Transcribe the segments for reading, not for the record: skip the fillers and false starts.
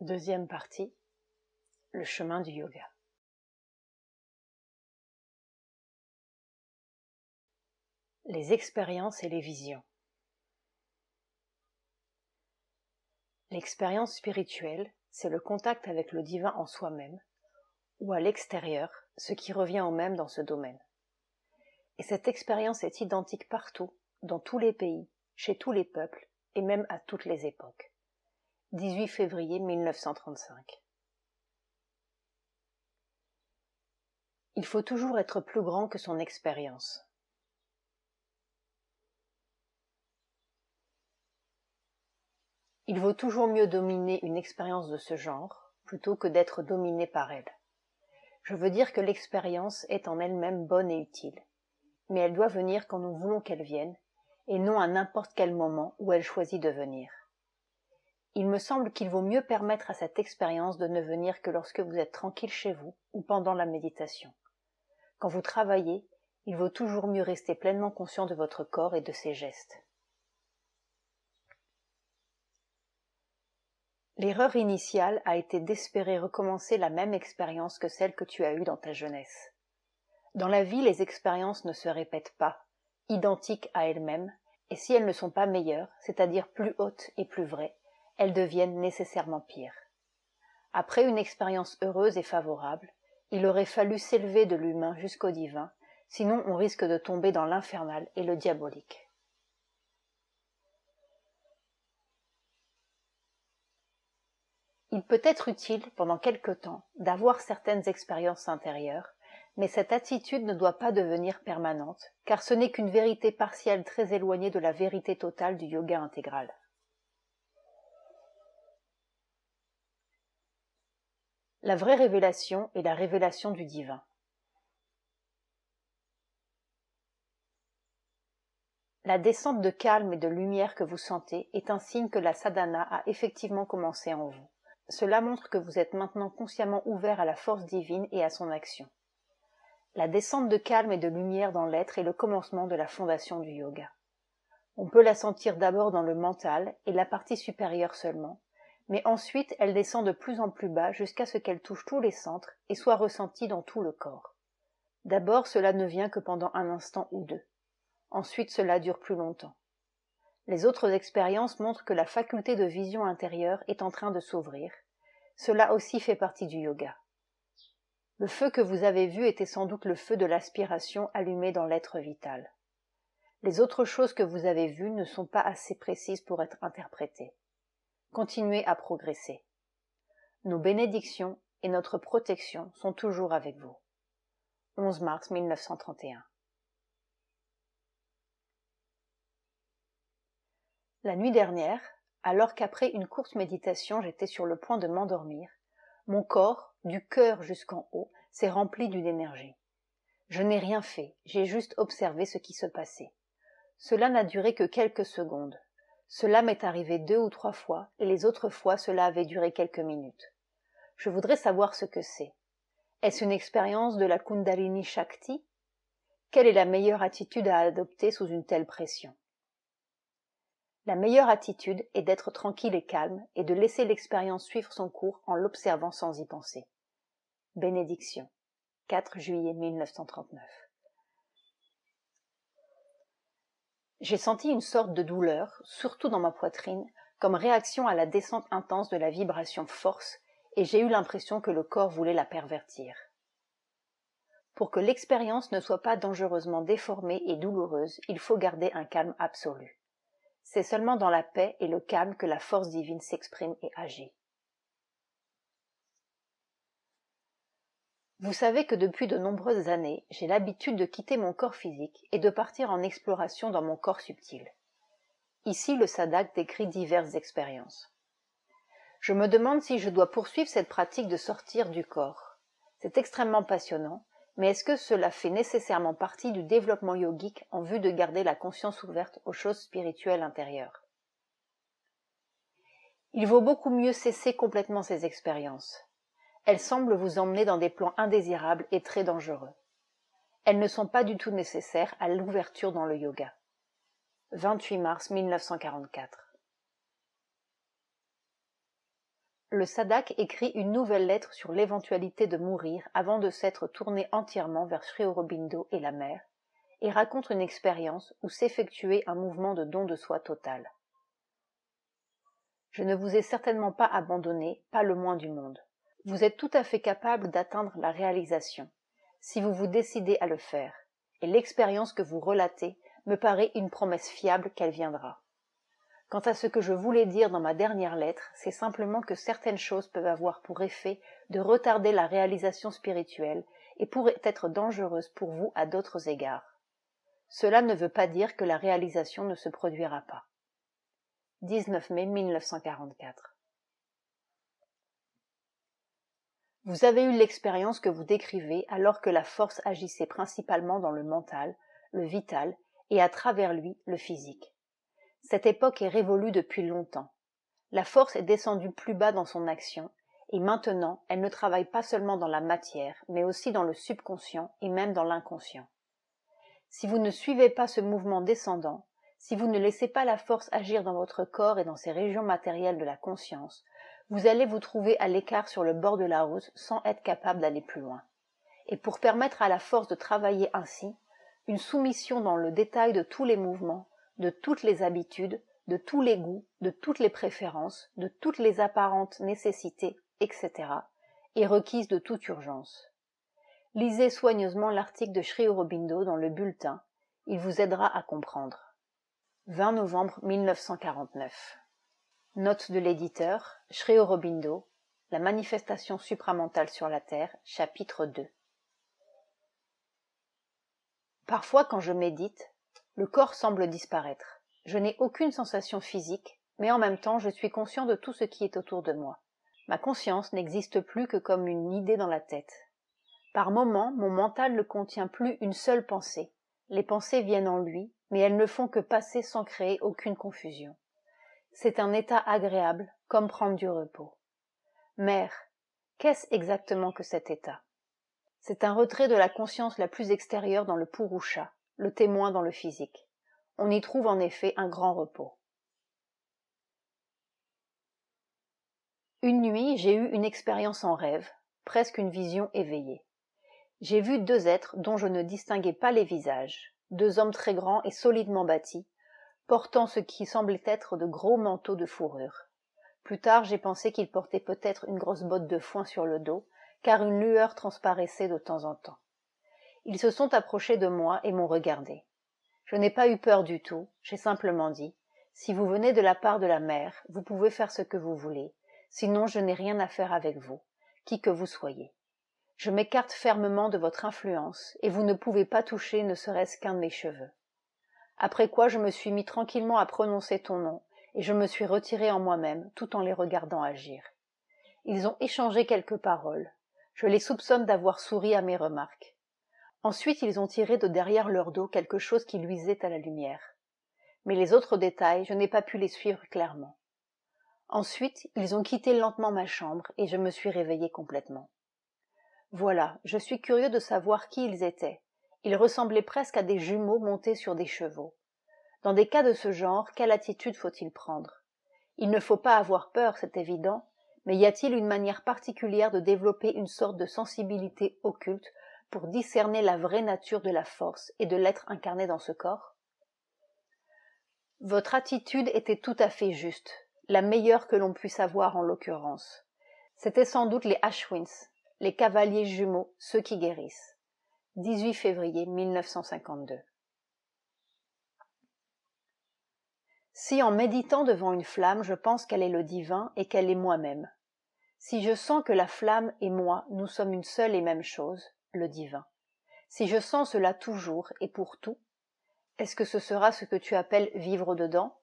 Deuxième partie, le chemin du yoga. Les expériences et les visions. L'expérience spirituelle, c'est le contact avec le divin en soi-même, ou à l'extérieur, ce qui revient au même dans ce domaine. Et cette expérience est identique partout, dans tous les pays, chez tous les peuples, et même à toutes les époques. 18 février 1935. Il faut toujours être plus grand que son expérience. Il vaut toujours mieux dominer une expérience de ce genre, plutôt que d'être dominé par elle. Je veux dire que l'expérience est en elle-même bonne et utile, mais elle doit venir quand nous voulons qu'elle vienne, et non à n'importe quel moment où elle choisit de venir. Il me semble qu'il vaut mieux permettre à cette expérience de ne venir que lorsque vous êtes tranquille chez vous ou pendant la méditation. Quand vous travaillez, il vaut toujours mieux rester pleinement conscient de votre corps et de ses gestes. L'erreur initiale a été d'espérer recommencer la même expérience que celle que tu as eue dans ta jeunesse. Dans la vie, les expériences ne se répètent pas, identiques à elles-mêmes, et si elles ne sont pas meilleures, c'est-à-dire plus hautes et plus vraies, elles deviennent nécessairement pires. Après une expérience heureuse et favorable, il aurait fallu s'élever de l'humain jusqu'au divin, sinon on risque de tomber dans l'infernal et le diabolique. Il peut être utile, pendant quelque temps, d'avoir certaines expériences intérieures, mais cette attitude ne doit pas devenir permanente, car ce n'est qu'une vérité partielle très éloignée de la vérité totale du yoga intégral. La vraie révélation est la révélation du divin. La descente de calme et de lumière que vous sentez est un signe que la sadhana a effectivement commencé en vous. Cela montre que vous êtes maintenant consciemment ouvert à la force divine et à son action. La descente de calme et de lumière dans l'être est le commencement de la fondation du yoga. On peut la sentir d'abord dans le mental et la partie supérieure seulement, mais ensuite elle descend de plus en plus bas jusqu'à ce qu'elle touche tous les centres et soit ressentie dans tout le corps. D'abord cela ne vient que pendant un instant ou deux. Ensuite cela dure plus longtemps. Les autres expériences montrent que la faculté de vision intérieure est en train de s'ouvrir. Cela aussi fait partie du yoga. Le feu que vous avez vu était sans doute le feu de l'aspiration allumé dans l'être vital. Les autres choses que vous avez vues ne sont pas assez précises pour être interprétées. Continuez à progresser. Nos bénédictions et notre protection sont toujours avec vous. 11 mars 1931. La nuit dernière, alors qu'après une courte méditation j'étais sur le point de m'endormir, mon corps, du cœur jusqu'en haut, s'est rempli d'une énergie. Je n'ai rien fait, j'ai juste observé ce qui se passait. Cela n'a duré que quelques secondes. Cela m'est arrivé 2 ou 3 fois, et les autres fois cela avait duré quelques minutes. Je voudrais savoir ce que c'est. Est-ce une expérience de la Kundalini Shakti? Quelle est la meilleure attitude à adopter sous une telle pression? La meilleure attitude est d'être tranquille et calme et de laisser l'expérience suivre son cours en l'observant sans y penser. Bénédiction. 4 juillet 1939. J'ai senti une sorte de douleur, surtout dans ma poitrine, comme réaction à la descente intense de la vibration force, et j'ai eu l'impression que le corps voulait la pervertir. Pour que l'expérience ne soit pas dangereusement déformée et douloureuse, il faut garder un calme absolu. C'est seulement dans la paix et le calme que la force divine s'exprime et agit. Vous savez que depuis de nombreuses années, j'ai l'habitude de quitter mon corps physique et de partir en exploration dans mon corps subtil. Ici, le sadhak décrit diverses expériences. Je me demande si je dois poursuivre cette pratique de sortir du corps. C'est extrêmement passionnant, mais est-ce que cela fait nécessairement partie du développement yogique en vue de garder la conscience ouverte aux choses spirituelles intérieures? Il vaut beaucoup mieux cesser complètement ces expériences. Elles semblent vous emmener dans des plans indésirables et très dangereux. Elles ne sont pas du tout nécessaires à l'ouverture dans le yoga. 28 mars 1944. Le Sadak écrit une nouvelle lettre sur l'éventualité de mourir avant de s'être tourné entièrement vers Sri Aurobindo et la mer, et raconte une expérience où s'effectuait un mouvement de don de soi total. Je ne vous ai certainement pas abandonné, pas le moins du monde. Vous êtes tout à fait capable d'atteindre la réalisation, si vous vous décidez à le faire, et l'expérience que vous relatez me paraît une promesse fiable qu'elle viendra. Quant à ce que je voulais dire dans ma dernière lettre, c'est simplement que certaines choses peuvent avoir pour effet de retarder la réalisation spirituelle et pourraient être dangereuses pour vous à d'autres égards. Cela ne veut pas dire que la réalisation ne se produira pas. 19 mai 1944. Vous avez eu l'expérience que vous décrivez alors que la force agissait principalement dans le mental, le vital, et à travers lui, le physique. Cette époque est révolue depuis longtemps. La force est descendue plus bas dans son action, et maintenant elle ne travaille pas seulement dans la matière, mais aussi dans le subconscient et même dans l'inconscient. Si vous ne suivez pas ce mouvement descendant, si vous ne laissez pas la force agir dans votre corps et dans ces régions matérielles de la conscience, vous allez vous trouver à l'écart sur le bord de la route sans être capable d'aller plus loin. Et pour permettre à la force de travailler ainsi, une soumission dans le détail de tous les mouvements, de toutes les habitudes, de tous les goûts, de toutes les préférences, de toutes les apparentes nécessités, etc., est requise de toute urgence. Lisez soigneusement l'article de Sri Aurobindo dans le bulletin, il vous aidera à comprendre. 20 novembre 1949. Note de l'éditeur, Sri Aurobindo, La manifestation supramentale sur la Terre, chapitre 2. Parfois, quand je médite, le corps semble disparaître. Je n'ai aucune sensation physique, mais en même temps, je suis conscient de tout ce qui est autour de moi. Ma conscience n'existe plus que comme une idée dans la tête. Par moments, mon mental ne contient plus une seule pensée. Les pensées viennent en lui, mais elles ne font que passer sans créer aucune confusion. C'est un état agréable, comme prendre du repos. Mère, qu'est-ce exactement que cet état? C'est un retrait de la conscience la plus extérieure dans le Purusha, le témoin dans le physique. On y trouve en effet un grand repos. Une nuit, j'ai eu une expérience en rêve, presque une vision éveillée. J'ai vu deux êtres dont je ne distinguais pas les visages, deux hommes très grands et solidement bâtis, portant ce qui semblait être de gros manteaux de fourrure. Plus tard, j'ai pensé qu'ils portaient peut-être une grosse botte de foin sur le dos, car une lueur transparaissait de temps en temps. Ils se sont approchés de moi et m'ont regardé. Je n'ai pas eu peur du tout, j'ai simplement dit « Si vous venez de la part de la mer, vous pouvez faire ce que vous voulez, sinon je n'ai rien à faire avec vous, qui que vous soyez. Je m'écarte fermement de votre influence, et vous ne pouvez pas toucher ne serait-ce qu'un de mes cheveux. » Après quoi je me suis mis tranquillement à prononcer ton nom, et je me suis retiré en moi-même, tout en les regardant agir. Ils ont échangé quelques paroles. Je les soupçonne d'avoir souri à mes remarques. Ensuite, ils ont tiré de derrière leur dos quelque chose qui luisait à la lumière. Mais les autres détails, je n'ai pas pu les suivre clairement. Ensuite, ils ont quitté lentement ma chambre et je me suis réveillée complètement. Voilà, je suis curieux de savoir qui ils étaient. Ils ressemblaient presque à des jumeaux montés sur des chevaux. Dans des cas de ce genre, quelle attitude faut-il prendre? Il ne faut pas avoir peur, c'est évident, mais y a-t-il une manière particulière de développer une sorte de sensibilité occulte pour discerner la vraie nature de la force et de l'être incarné dans ce corps? Votre attitude était tout à fait juste, la meilleure que l'on puisse avoir en l'occurrence. C'étaient sans doute les Ashwins, les cavaliers jumeaux, ceux qui guérissent. 18 février 1952. Si en méditant devant une flamme, je pense qu'elle est le divin et qu'elle est moi-même, si je sens que la flamme et moi, nous sommes une seule et même chose, le divin, si je sens cela toujours et pour tout, est-ce que ce sera ce que tu appelles vivre dedans?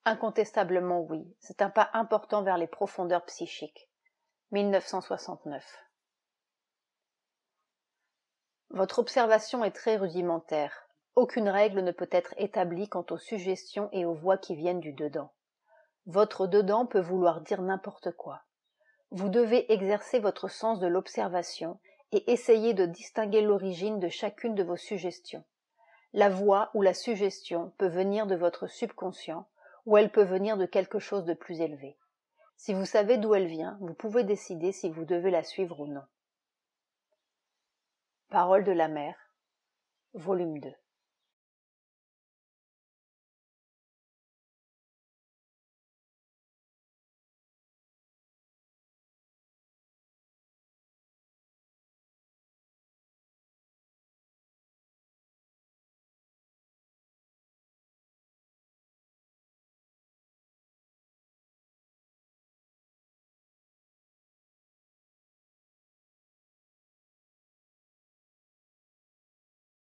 Incontestablement oui, c'est un pas important vers les profondeurs psychiques. 1969. Votre observation est très rudimentaire. Aucune règle ne peut être établie quant aux suggestions et aux voix qui viennent du dedans. Votre dedans peut vouloir dire n'importe quoi. Vous devez exercer votre sens de l'observation et essayer de distinguer l'origine de chacune de vos suggestions. La voix ou la suggestion peut venir de votre subconscient ou elle peut venir de quelque chose de plus élevé. Si vous savez d'où elle vient, vous pouvez décider si vous devez la suivre ou non. Parole de la mer, volume 2.